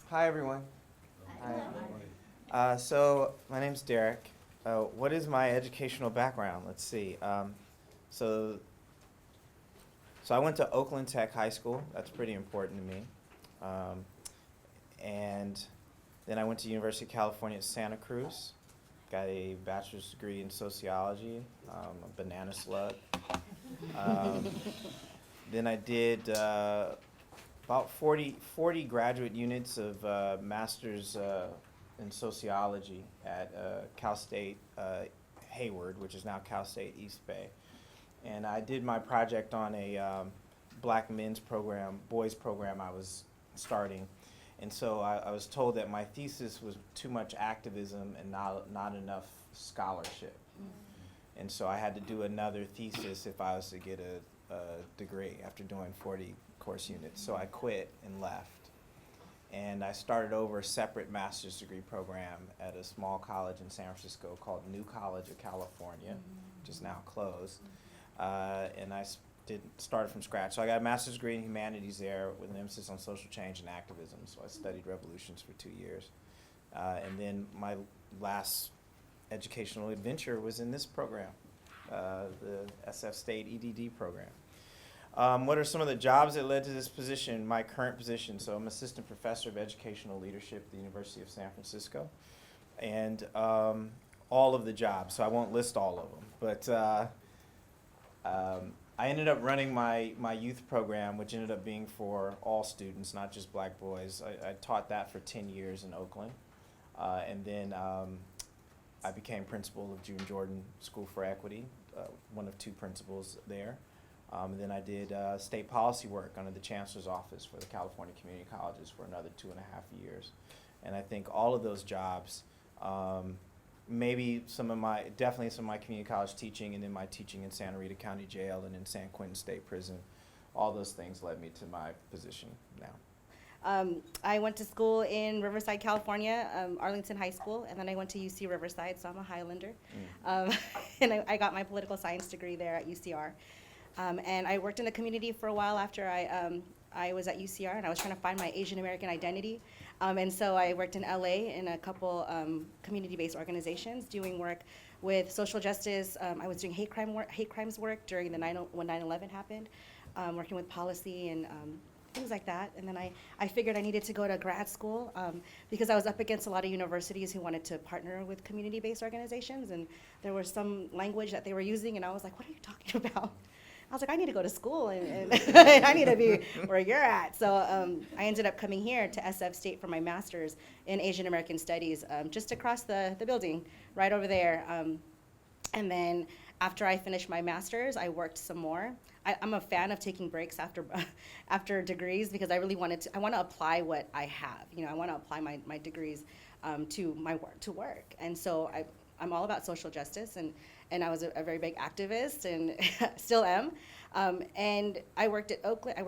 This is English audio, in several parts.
Hi, everyone. Hi. So my name's Derek. What is my educational background? Let's see. So, so I went to Oakland Tech High School. That's pretty important to me. Um, and then I went to University of California at Santa Cruz. Got a bachelor's degree in sociology, a banana slug. Um, then I did about 40 graduate units of master's in sociology at Cal State Hayward, which is now Cal State East Bay. And I did my project on a black men's program, boys program I was starting. And so I was told that my thesis was too much activism and not enough scholarship. And so I had to do another thesis if I was to get a degree after doing 40 course units. So I quit and left. And I started over a separate master's degree program at a small college in San Francisco called New College of California, which is now closed. And I started from scratch. So I got a master's degree in humanities there with an emphasis on social change and activism. So I studied revolutions for 2 years. And then my last educational adventure was in this program, the SF State EDD program. What are some of the jobs that led to this position, my current position? So I'm assistant professor of educational leadership at the University of San Francisco. And all of the jobs, so I won't list all of them, but I ended up running my youth program, which ended up being for all students, not just black boys. I taught that for 10 years in Oakland. And then I became principal of June Jordan School for Equity, one of 2 principals there. And then I did state policy work under the Chancellor's Office for the California Community Colleges for another 2.5 years. And I think all of those jobs, definitely some of my community college teaching, and then my teaching in Santa Rita County Jail and in San Quentin State Prison, all those things led me to my position now. I went to school in Riverside, California, Arlington High School, and then I went to UC Riverside, so I'm a Highlander. And I got my political science degree there at UCR. And I worked in the community for a while after I was at UCR, and I was trying to find my Asian American identity. And so I worked in LA in a couple community-based organizations doing work with social justice. I was doing hate crimes work during when 9/11 happened, working with policy and things like that. And then I figured I needed to go to grad school because I was up against a lot of universities who wanted to partner with community-based organizations, and there was some language that they were using, and I was like, what are you talking about? I was like, I need to go to school, and I need to be where you're at. So I ended up coming here to SF State for my master's in Asian American Studies, just across the building, right over there. And then after I finished my master's, I worked some more. I'm a fan of taking breaks after degrees because I really want to apply what I have. I want to apply my degrees to work. And so I'm all about social justice, and I was a very big activist, and still am. And I worked in Oakland.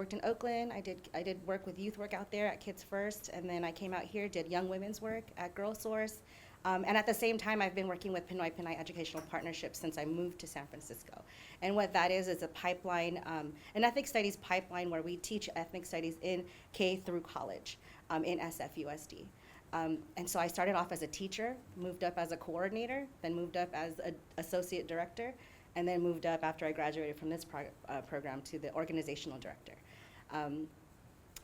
I did work with youth work out there at Kids First, and then I came out here, did young women's work at Girl Source. And at the same time, I've been working with Pinoy Educational Partnership since I moved to San Francisco. And what that is a pipeline, an ethnic studies pipeline where we teach ethnic studies in K through college in SFUSD. And so I started off as a teacher, moved up as a coordinator, then moved up as an associate director, and then moved up after I graduated from this program to the organizational director.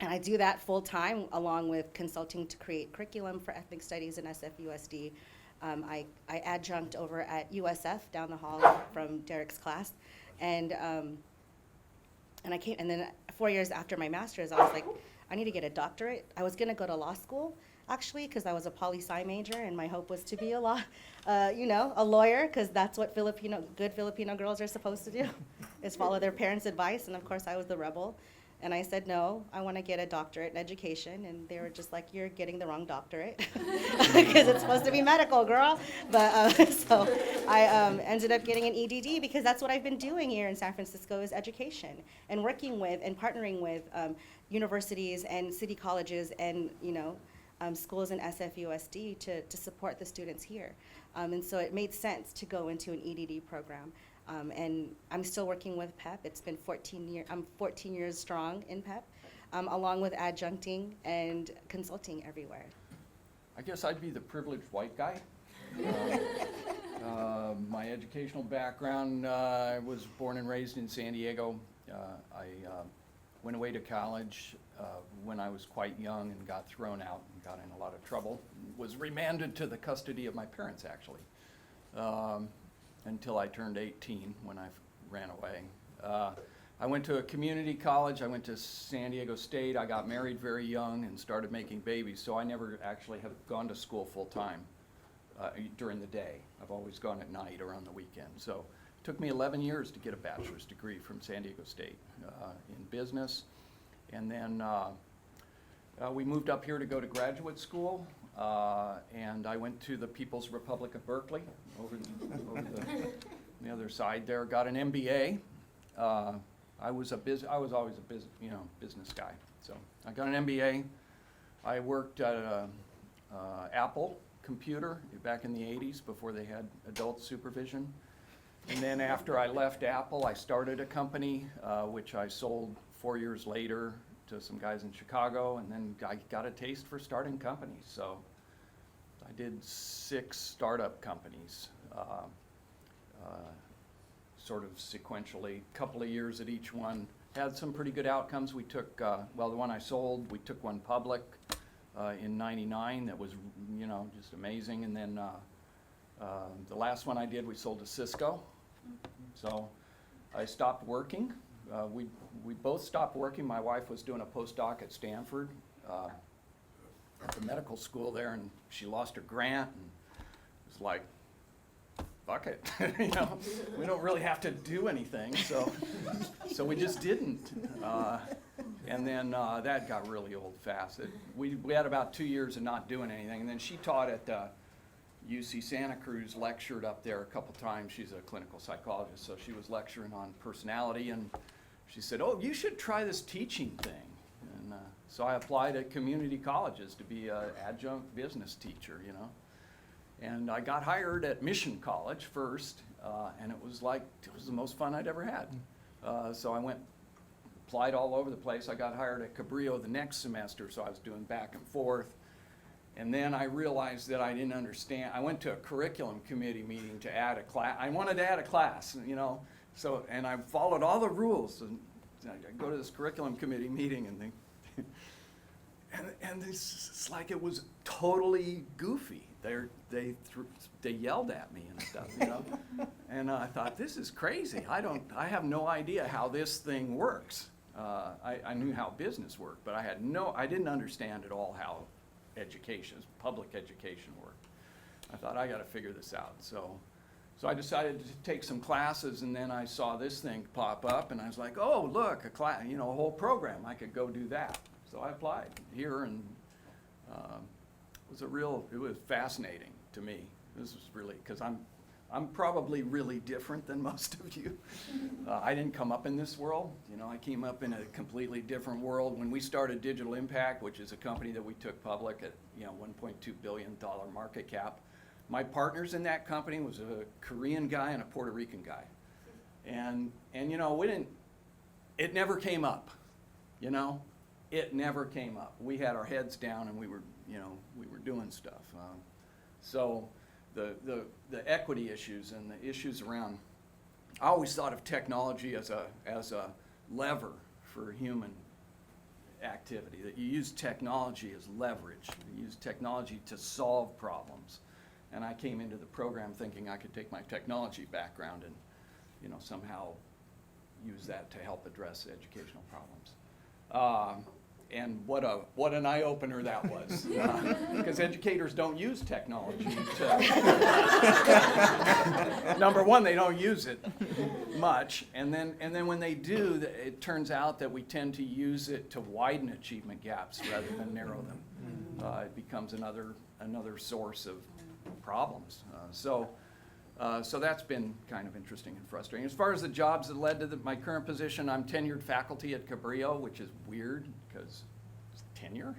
And I do that full time along with consulting to create curriculum for ethnic studies in SFUSD. I adjunct over at USF down the hall from Derek's class. And then 4 years after my master's, I was like, I need to get a doctorate. I was gonna go to law school, actually, because I was a poli-sci major, and my hope was to be a lawyer, because that's what good Filipino girls are supposed to do, is follow their parents' advice. And of course, I was the rebel, and I said, no, I want to get a doctorate in education. And they were just like, you're getting the wrong doctorate, because it's supposed to be medical, girl. But so I ended up getting an EDD, because that's what I've been doing here in San Francisco, is education, and working with and partnering with universities and city colleges and schools in SFUSD to support the students here. And so it made sense to go into an EDD program. And I'm still working with PEP. It's been 14 years. I'm 14 years strong in PEP. along with adjuncting and consulting everywhere. I guess I'd be the privileged white guy. My educational background, I was born and raised in San Diego. I went away to college when I was quite young and got thrown out and got in a lot of trouble. Was remanded to the custody of my parents, actually, until I turned 18 when I ran away. I went to a community college. I went to San Diego State. I got married very young and started making babies, so I never actually have gone to school full time during the day. I've always gone at night or on the weekend. So it took me 11 years to get a bachelor's degree from San Diego State in business. And then we moved up here to go to graduate school, and I went to the People's Republic of Berkeley over the other side there. Got an MBA. I was always a business guy. So I got an MBA. I worked at Apple Computer back in the 80s before they had adult supervision. And then after I left Apple, I started a company, which I sold 4 years later to some guys in Chicago, and then I got a taste for starting companies. So I did 6 startup companies, sort of sequentially, a couple of years at each one. Had some pretty good outcomes. We took, well, the one I sold, we took one public in '99 that was, just amazing. And then the last one I did, we sold to Cisco. So I stopped working. We both stopped working. My wife was doing a postdoc at Stanford, at the medical school there, and she lost her grant, and it was like, fuck it, we don't really have to do anything, so we just didn't. And then that got really old fast. We had about 2 years of not doing anything, and then she taught at UC Santa Cruz, lectured up there a couple times. She's a clinical psychologist, so she was lecturing on personality, and she said, oh, you should try this teaching thing. And so I applied at community colleges to be an adjunct business teacher, And I got hired at Mission College first, and it was the most fun I'd ever had. So I applied all over the place. I got hired at Cabrillo the next semester, so I was doing back and forth. And then I realized that I didn't understand. I went to a curriculum committee meeting to add a class. I wanted to add a class, So, and I followed all the rules. And I go to this curriculum committee meeting, and it's like it was totally goofy. They yelled at me and stuff, And I thought, this is crazy. I have no idea how this thing works. I knew how business worked, but I didn't understand at all how public education worked. I thought, I got to figure this out. So I decided to take some classes, and then I saw this thing pop up, and I was like, oh, look, a class, a whole program. I could go do that. So I applied here, and it was fascinating to me. This was really, because I'm probably really different than most of you. I didn't come up in this world. I came up in a completely different world. When we started Digital Impact, which is a company that we took public at $1.2 billion market cap, my partners in that company was a Korean guy and a Puerto Rican guy. And it never came up, It never came up. We had our heads down, and we were doing stuff. So the equity issues and the issues around, I always thought of technology as a lever for human activity, that you use technology as leverage. You use technology to solve problems. And I came into the program thinking I could take my technology background and, somehow use that to help address educational problems. And what an eye-opener that was, because educators don't use technology. Number one, they don't use it much, and then when they do, it turns out that we tend to use it to widen achievement gaps rather than narrow them. It becomes another source of problems. So that's been kind of interesting and frustrating. As far as the jobs that led to my current position, I'm tenured faculty at Cabrillo, which is weird because it's tenure.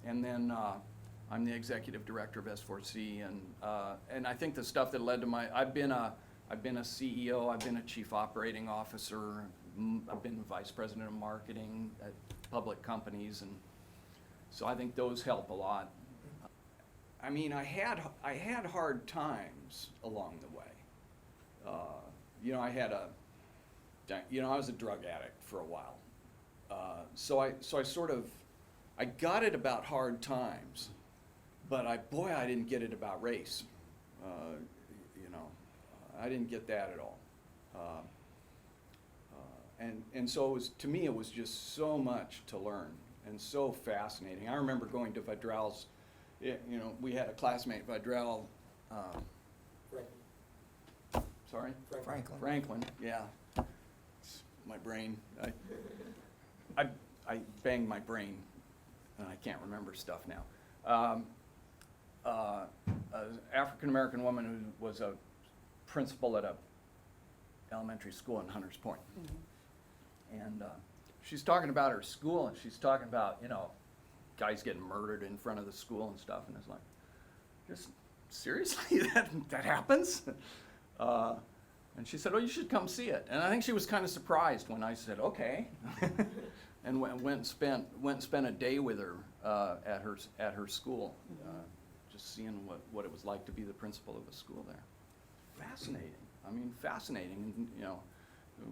And then I'm the executive director of S4C, and I think the stuff that led to I've been a CEO, I've been a chief operating officer, I've been vice president of marketing at public companies, and so I think those help a lot. I mean, I had hard times along the way. You know, I was a drug addict for a while. So I sort of, I got it about hard times, but I didn't get it about race. You know, I didn't get that at all. And so it was, to me, it was just so much to learn and so fascinating. I remember going to Vidrell's, you know, we had a classmate, Vidrell, sorry? Franklin, yeah. It's my brain. I banged my brain, and I can't remember stuff now. An African-American woman who was a principal at a elementary school in Hunters Point. Mm-hmm. And she's talking about her school, and she's talking about, you know, guys getting murdered in front of the school and stuff, and it's like, just seriously, that happens? And she said, oh, you should come see it. And I think she was kind of surprised when I said, okay. And went and spent a day with her at her school, just seeing what it was like to be the principal of a school there. Fascinating. I mean, fascinating, and, you know,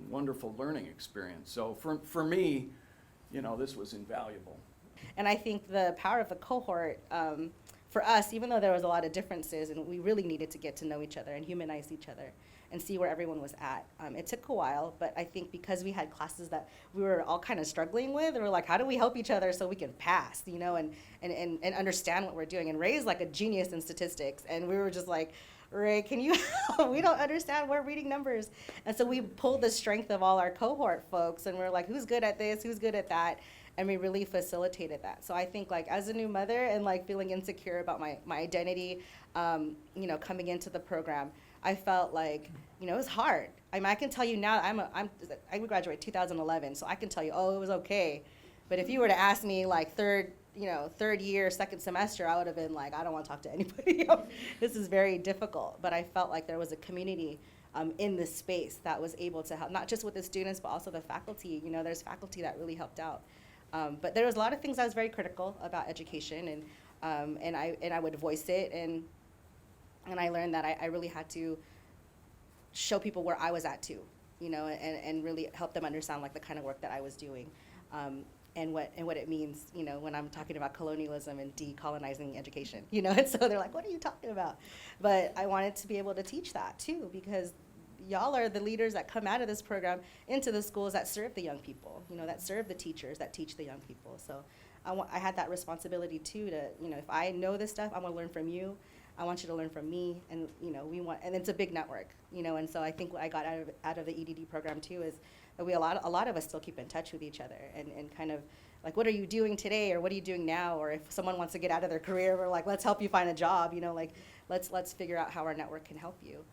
wonderful learning experience. So for me, you know, this was invaluable. And I think the power of the cohort, for us, even though there was a lot of differences and we really needed to get to know each other and humanize each other and see where everyone was at, it took a while, but I think because we had classes that we were all kind of struggling with, we were like, how do we help each other so we can pass, you know, and understand what we're doing? And Ray's like a genius in statistics, and we were just like, Ray, can you help? We don't understand, we're reading numbers. And so we pulled the strength of all our cohort folks, and we're like, who's good at this, who's good at that? And we really facilitated that. So I think, like, as a new mother and like feeling insecure about my identity, you know, coming into the program, I felt like, you know, it was hard. I mean, I can tell you now, I would graduate 2011, so I can tell you, oh, it was okay. But if you were to ask me, like, third year, second semester, I would have been like, I don't want to talk to anybody. This is very difficult. But I felt like there was a community in this space that was able to help, not just with the students, but also the faculty. You know, there's faculty that really helped out. But there was a lot of things I was very critical about education, and I would voice it, and I learned that I really had to show people where I was at too, you know, and really help them understand, like, the kind of work that I was doing, and what it means, you know, when I'm talking about colonialism and decolonizing education, you know. And so they're like, what are you talking about? But I wanted to be able to teach that too, because y'all are the leaders that come out of this program into the schools that serve the young people, you know, that serve the teachers, that teach the young people. So I had that responsibility too to, you know, if I know this stuff, I want to learn from you. I want you to learn from me, and, you know, and it's a big network, you know. And so I think what I got out of the EDD program too is that a lot of us still keep in touch with each other, and kind of like, what are you doing today, or what are you doing now? Or if someone wants to get out of their career, we're like, let's help you find a job, you know, like, let's figure out how our network can help you.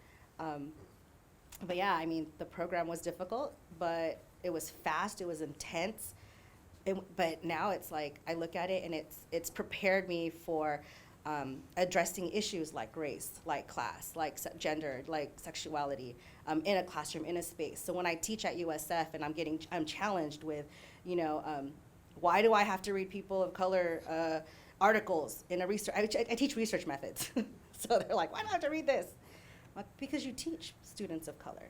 But yeah, I mean, the program was difficult, but it was fast, it was intense. But now it's like, I look at it, and it's prepared me for addressing issues like race, like class, like gender, like sexuality, in a classroom, in a space. So when I teach at USF and I'm challenged with, you know, why do I have to read people of color articles in a research? I teach research methods. So they're like, why do I have to read this? Like, because you teach students of color,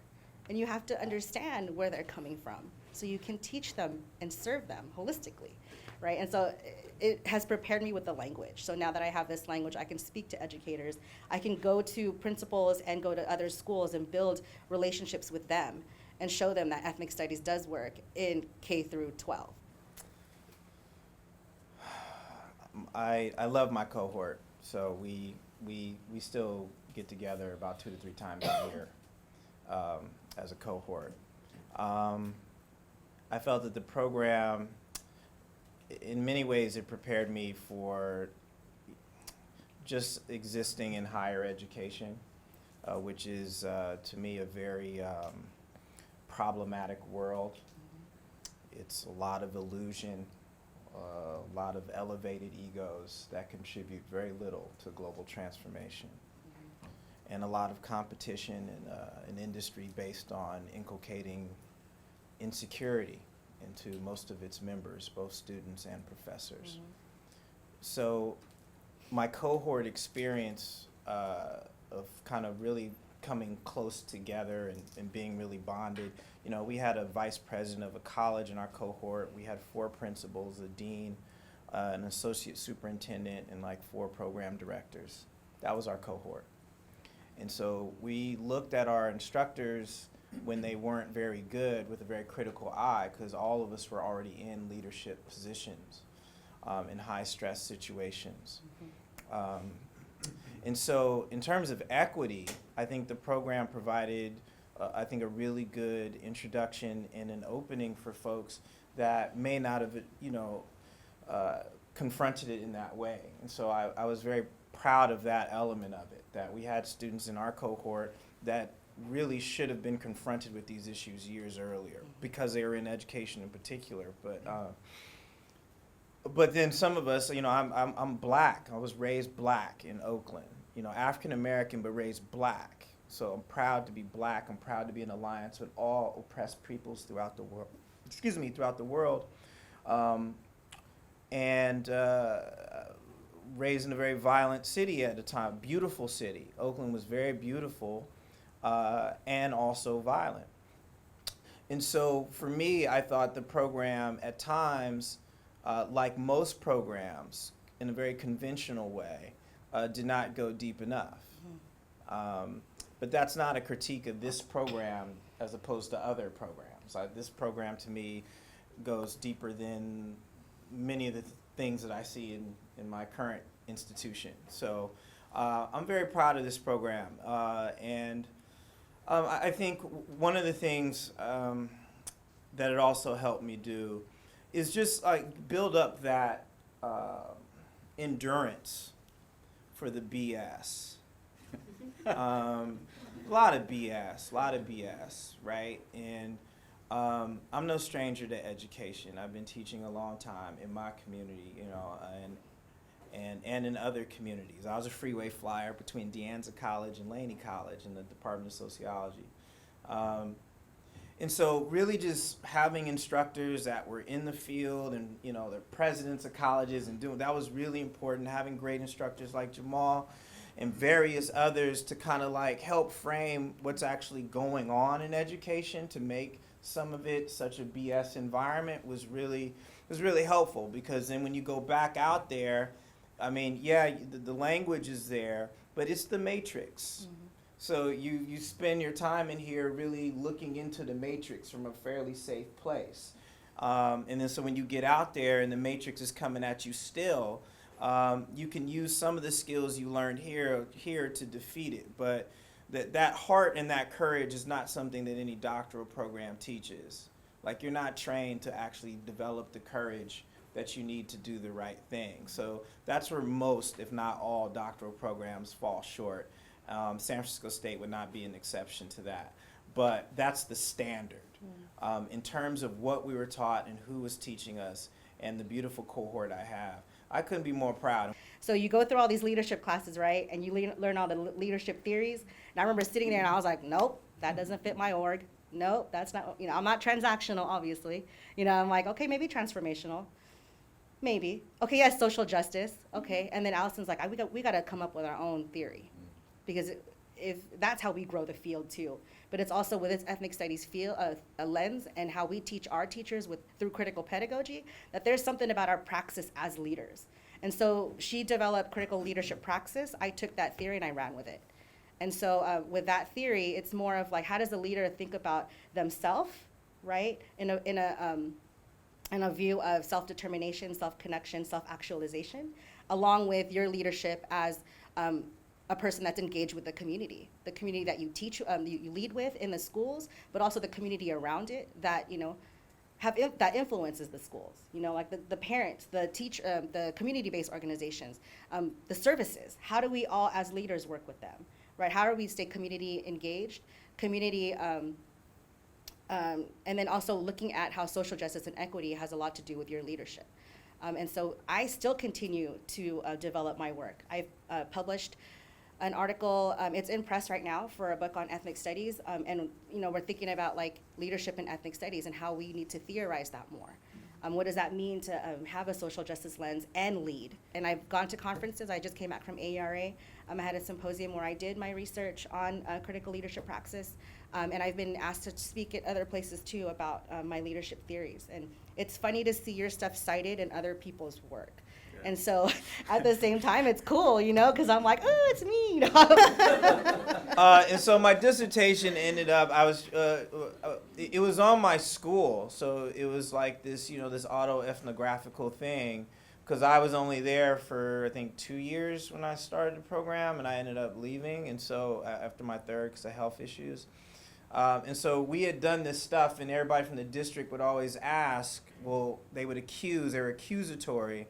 and you have to understand where they're coming from, so you can teach them and serve them holistically, right? And so it has prepared me with the language. So now that I have this language, I can speak to educators. I can go to principals and go to other schools and build relationships with them and show them that ethnic studies does work in K through 12. I love my cohort, so we still get together about 2 to 3 times a year as a cohort. I felt that the program, in many ways, it prepared me for just existing in higher education, which is, to me, a very problematic world. It's a lot of illusion, a lot of elevated egos that contribute very little to global transformation, and a lot of competition in an industry based on inculcating insecurity and to most of its members, both students and professors. So my cohort experience of kind of really coming close together and being really bonded. You know, we had a vice president of a college in our cohort. We had 4 principals, a dean, an associate superintendent, and like 4 program directors. That was our cohort. And so we looked at our instructors when they weren't very good with a very critical eye, because all of us were already in leadership positions in high stress situations. And so in terms of equity, I think the program provided I think a really good introduction and an opening for folks that may not have, you know, confronted it in that way. And so I was very proud of that element of it, that we had students in our cohort that really should have been confronted with these issues years earlier because they were in education in particular. But then some of us, you know, I'm black. I was raised black in Oakland, you know, African American but raised black. So I'm proud to be black. I'm proud to be in alliance with all oppressed peoples throughout the world. Throughout the world. Raised in a very violent city at the time, beautiful city. Oakland was very beautiful and also violent. And so for me, I thought the program at times, like most programs, in a very conventional way, did not go deep enough. But that's not a critique of this program as opposed to other programs. This program to me goes deeper than many of the things that I see in my current institution. So I'm very proud of this program. I think one of the things that it also helped me do is just like build up that endurance for the BS. A lot of BS, right? And I'm no stranger to education. I've been teaching a long time in my community, you know, and in other communities. I was a freeway flyer between De Anza College and Laney College in the Department of Sociology. And so really just having instructors that were in the field and, you know, they're presidents of colleges and doing, that was really important, having great instructors like Jamal and various others to kind of like help frame what's actually going on in education to make some of it such a BS environment was really helpful, because then when you go back out there, I mean, yeah, the language is there, but it's the matrix. So you spend your time in here really looking into the matrix from a fairly safe place. And then so when you get out there and the matrix is coming at you still, you can use some of the skills you learned here to defeat it. But that heart and that courage is not something that any doctoral program teaches. Like, you're not trained to actually develop the courage that you need to do the right thing. So that's where most, if not all, doctoral programs fall short. San Francisco State would not be an exception to that. But that's the standard. In terms of what we were taught and who was teaching us and the beautiful cohort I have, I couldn't be more proud. So you go through all these leadership classes, right? And you learn all the leadership theories. And I remember sitting there and I was like, nope, that doesn't fit my org. Nope, that's not, you know, I'm not transactional, obviously. You know, I'm like, okay, maybe transformational. Maybe. Okay, yes, social justice. Okay. And then Allison's like, we got to come up with our own theory. Because if that's how we grow the field too. But it's also with its ethnic studies field, a lens, and how we teach our teachers through critical pedagogy, that there's something about our praxis as leaders. And so she developed critical leadership praxis. I took that theory and I ran with it. And so with that theory, it's more of like, how does a leader think about themselves, right? In a view of self-determination, self-connection, self-actualization, along with your leadership as a person that's engaged with the community that you teach, you lead with in the schools, but also the community around it that, you know, that influences the schools, you know, like the parents, the the community-based organizations, the services. How do we all as leaders work with them, right? How do we stay community engaged, and then also looking at how social justice and equity has a lot to do with your leadership. And so I still continue to develop my work. I've published an article, it's in press right now for a book on ethnic studies, and we're thinking about like leadership in ethnic studies and how we need to theorize that more. What does that mean to have a social justice lens and lead? And I've gone to conferences. I just came back from AERA. I had a symposium where I did my research on critical leadership praxis, and I've been asked to speak at other places too about my leadership theories. And it's funny to see your stuff cited in other people's work. Yeah. And so at the same time, it's cool, because I'm like, oh, it's me. And so my dissertation ended up, it was on my school, so it was like this, this autoethnographical thing, because I was only there for, I think, 2 years when I started the program, and I ended up leaving, and so after my third, because of health issues. And so we had done this stuff, and everybody from the district would always ask, they were accusatory,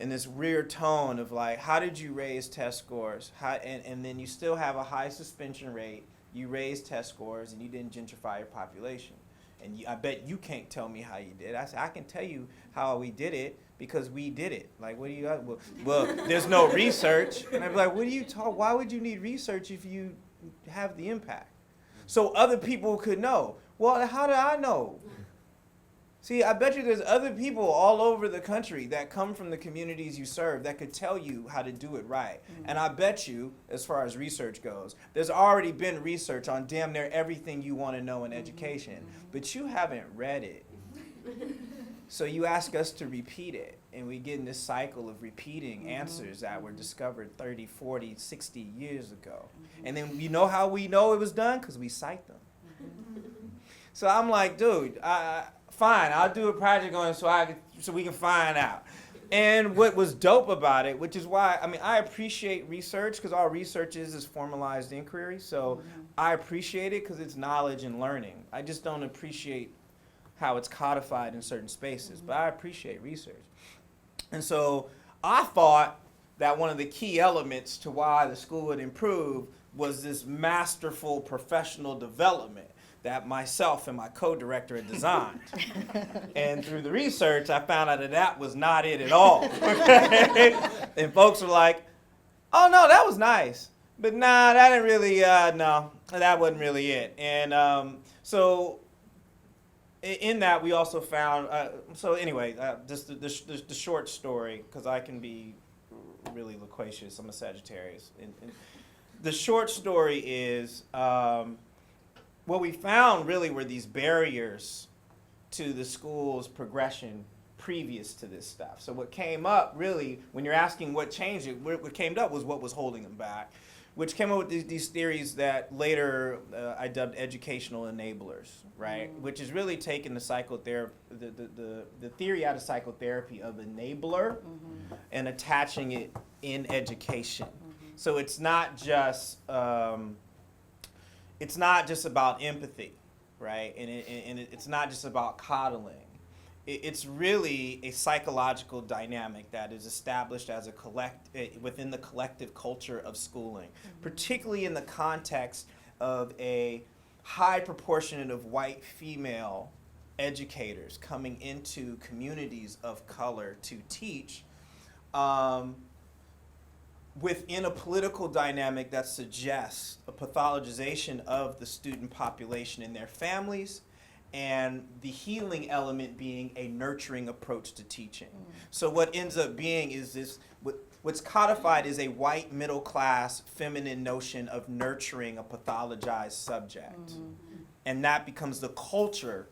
in this weird tone of like, how did you raise test scores? And then you still have a high suspension rate, you raised test scores, and you didn't gentrify your population. And I bet you can't tell me how you did. I said, I can tell you how we did it because we did it. Like, what do you got? Well, there's no research. And I'd be like, what do you talk? Why would you need research if you have the impact? So other people could know. Well, how do I know? See, I bet you there's other people all over the country that come from the communities you serve that could tell you how to do it right. Mm-hmm. And I bet you, as far as research goes, there's already been research on damn near everything you want to know in education, but you haven't read it. So you ask us to repeat it, and we get in this cycle of repeating answers that were discovered 30, 40, 60 years ago. And then you know how we know it was done? Because we cite them. So I'm like, dude, fine, I'll do a project on it so we can find out. And what was dope about it, which is why, I appreciate research, because all research is formalized inquiry. So I appreciate it because it's knowledge and learning. I just don't appreciate how it's codified in certain spaces, but I appreciate research. And so I thought that one of the key elements to why the school would improve was this masterful professional development that myself and my co-director had designed. And through the research, I found out that was not it at all. And folks were like, oh no, that was nice. But nah, that didn't really, no, that wasn't really it. And so in that, we also found, just the short story, because I can be really loquacious, I'm a Sagittarius. And the short story is, what we found really were these barriers to the school's progression previous to this stuff. So what came up really, when you're asking what changed it, what came up was what was holding them back, which came up with these theories that later I dubbed educational enablers, right? Which is really taking the psychotherapy, the theory out of psychotherapy of enabler and attaching it in education. So it's not just about empathy, right? And it's not just about coddling. It's really a psychological dynamic that is established as within the collective culture of schooling, particularly in the context of a high proportion of white female educators coming into communities of color to teach, within a political dynamic that suggests a pathologization of the student population and their families, and the healing element being a nurturing approach to teaching. So what ends up being is this, what's codified is a white middle class feminine notion of nurturing a pathologized subject. And that becomes the culture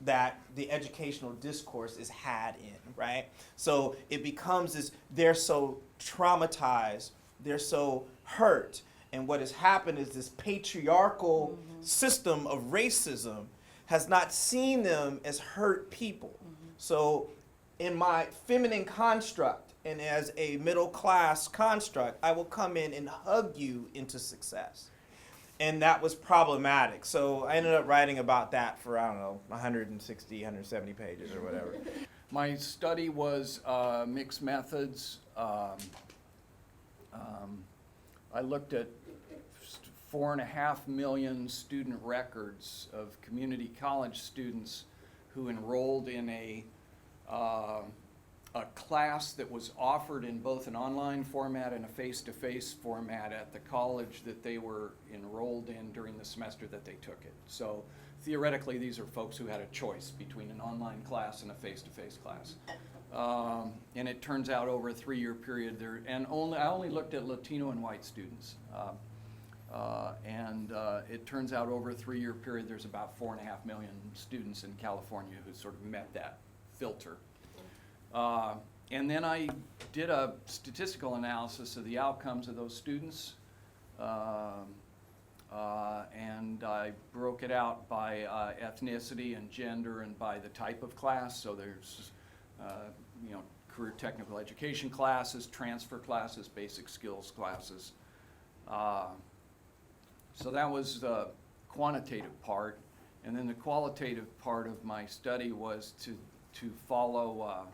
that the educational discourse is had in, right? So it becomes this, they're so traumatized, they're so hurt, and what has happened is this patriarchal system of racism has not seen them as hurt people. So in my feminine construct and as a middle class construct, I will come in and hug you into success. And that was problematic. So I ended up writing about that for, 160, 170 pages or whatever. My study was mixed methods. I looked at 4.5 million student records of community college students who enrolled in a a class that was offered in both an online format and a face-to-face format at the college that they were enrolled in during the semester that they took it. So theoretically, these are folks who had a choice between an online class and a face-to-face class. And it turns out over a 3-year period there, and I only looked at Latino and white students. It turns out over a 3-year period there's about 4.5 million students in California who sort of met that filter. And then I did a statistical analysis of the outcomes of those students, and I broke it out by ethnicity and gender and by the type of class. So there's career technical education classes, transfer classes, basic skills classes. So that was the quantitative part. And then the qualitative part of my study was to follow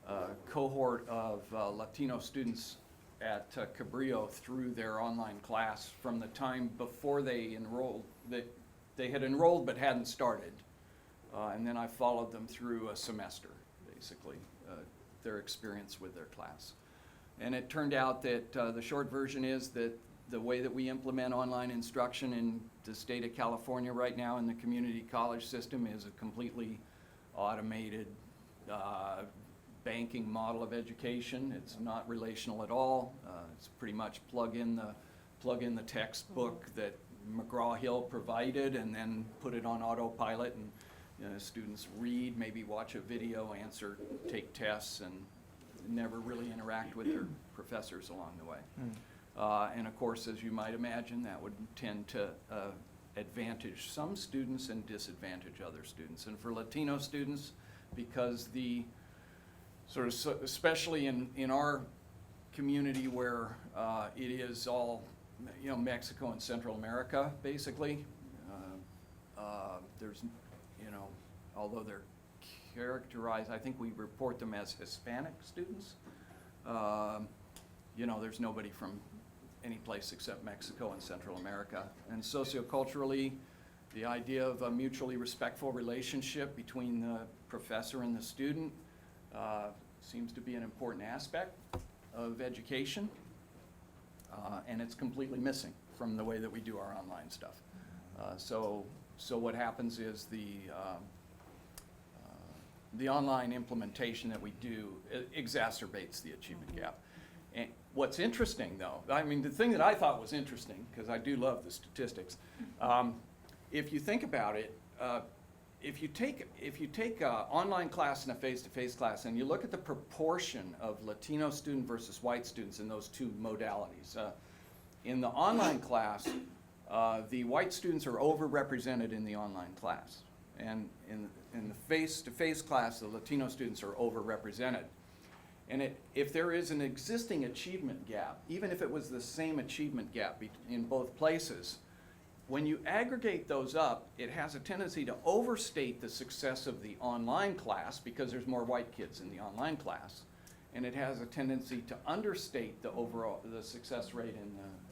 a cohort of Latino students at Cabrillo through their online class from the time before they enrolled, that they had enrolled but hadn't started. And then I followed them through a semester, basically, their experience with their class. And it turned out that the short version is that the way that we implement online instruction in the state of California right now in the community college system is a completely automated banking model of education. It's not relational at all. It's pretty much plug in the textbook that McGraw-Hill provided and then put it on autopilot, and students read, maybe watch a video, answer, take tests, and never really interact with their professors along the way. And of course, as you might imagine, that would tend to advantage some students and disadvantage other students. And for Latino students, because the sort of, especially in our community where it is all, Mexico and Central America, basically, there's, although they're characterized, I think we report them as Hispanic students, there's nobody from any place except Mexico and Central America. And socioculturally, the idea of a mutually respectful relationship between the professor and the student seems to be an important aspect of education, and it's completely missing from the way that we do our online stuff. So what happens is the online implementation that we do exacerbates the achievement gap. And what's interesting, though, the thing that I thought was interesting, because I do love the statistics, if you think about it, if you take an online class and a face-to-face class, and you look at the proportion of Latino student versus white students in those two modalities, in the online class, the white students are overrepresented in the online class, and in the face-to-face class, the Latino students are overrepresented. And if there is an existing achievement gap, even if it was the same achievement gap in both places, when you aggregate those up, it has a tendency to overstate the success of the online class because there's more white kids in the online class, and it has a tendency to understate the success rate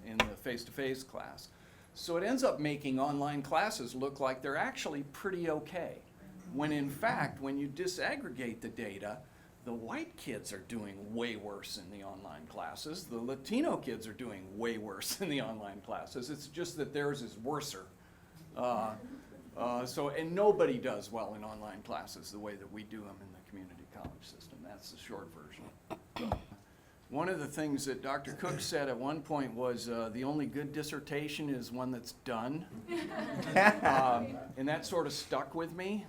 in the face-to-face class. So it ends up making online classes look like they're actually pretty okay, when in fact, when you disaggregate the data, the white kids are doing way worse in the online classes. The Latino kids are doing way worse in the online classes. It's just that theirs is worser. And nobody does well in online classes the way that we do them in the community college system. That's the short version. One of the things that Dr. Cook said at one point was the only good dissertation is one that's done. And that sort of stuck with me.